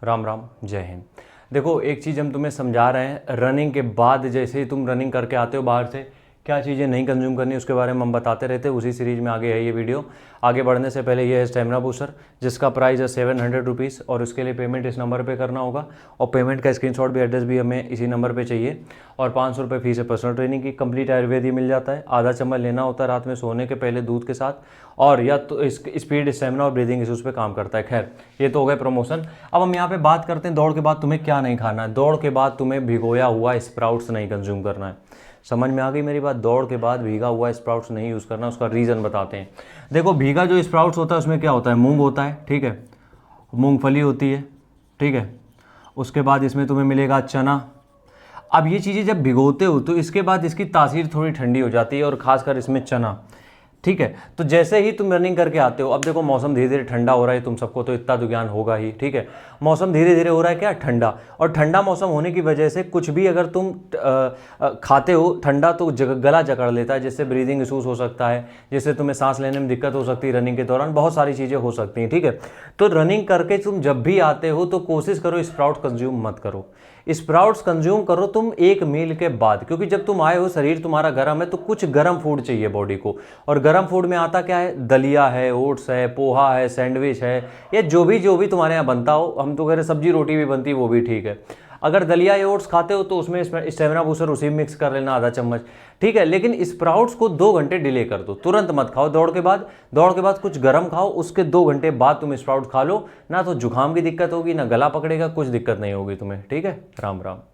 राम राम, जय हिंद। देखो, एक चीज़ हम तुम्हें समझा रहे हैं, रनिंग के बाद जैसे ही तुम रनिंग करके आते हो बाहर से, क्या चीज़ें नहीं कंज्यूम करनी उसके बारे में हम बताते रहते हैं। उसी सीरीज़ में आगे है ये वीडियो। आगे बढ़ने से पहले ये है स्टेमिना बूस्टर, जिसका प्राइस है 700 रुपीज़, और उसके लिए पेमेंट इस नंबर पे करना होगा, और पेमेंट का स्क्रीनशॉट भी, एड्रेस भी हमें इसी नंबर पे चाहिए। और 500 रुपये फीस है पर्सनल ट्रेनिंग की। कंप्लीट आयुर्वेद ही मिल जाता है। आधा चम्मच लेना होता है रात में सोने के पहले दूध के साथ, और या तो इस स्पीड, स्टेमिना और ब्रीदिंग इश्यूज़ पे काम करता है। खैर, ये तो हो गए प्रमोशन। अब हम यहाँ पे बात करते हैं दौड़ के बाद तुम्हें क्या नहीं खाना है। दौड़ के बाद तुम्हें भिगोया हुआ स्प्राउट्स नहीं कंज्यूम करना है। समझ में आ गई मेरी बात? दौड़ के बाद भीगा हुआ स्प्राउट्स नहीं यूज़ करना। उसका रीज़न बताते हैं। देखो, भीगा जो स्प्राउट्स होता है उसमें क्या होता है, मूंग होता है, ठीक है, मूंगफली होती है, ठीक है। उसके बाद इसमें तुम्हें मिलेगा चना। अब ये चीज़ें जब भिगोते हो तो इसके बाद इसकी तासीर थोड़ी ठंडी हो जाती है, और ख़ासकर इसमें चना, ठीक है। तो जैसे ही तुम रनिंग करके आते हो, अब देखो मौसम धीरे धीरे ठंडा हो रहा है, तुम सबको तो इतना तो ज्ञान होगा ही, ठीक है। मौसम धीरे धीरे हो रहा है क्या, ठंडा, और ठंडा मौसम होने की वजह से कुछ भी अगर तुम खाते हो ठंडा, तो गला जकड़ लेता है, जिससे ब्रीदिंग इशूज़ हो सकता है, जिससे तुम्हें सांस लेने में दिक्कत हो सकती है रनिंग के दौरान, बहुत सारी चीज़ें हो सकती हैं, ठीक है। तो रनिंग करके तुम जब भी आते हो तो कोशिश करो स्प्राउट कंज्यूम मत करो। स्प्राउट्स कंज्यूम करो तुम एक मील के बाद, क्योंकि जब तुम आए हो शरीर तुम्हारा गर्म है, तो कुछ गर्म फूड चाहिए बॉडी को। और गर्म फूड में आता क्या है, दलिया है, ओट्स है, पोहा है, सैंडविच है, या जो भी तुम्हारे यहाँ बनता हो। हम तो कह रहे सब्जी रोटी भी बनती है, वो भी ठीक है। अगर दलिया या ओट्स खाते हो तो उसमें स्टेमिना बूस्टर उसी में मिक्स कर लेना, आधा चम्मच, ठीक है। लेकिन स्प्राउट्स को 2 घंटे डिले कर दो, तुरंत मत खाओ दौड़ के बाद। दौड़ के बाद कुछ गर्म खाओ, उसके 2 घंटे बाद तुम स्प्राउट्स खा लो, ना तो जुकाम की दिक्कत होगी, ना गला पकड़ेगा, कुछ दिक्कत नहीं होगी तुम्हें, ठीक है। राम राम।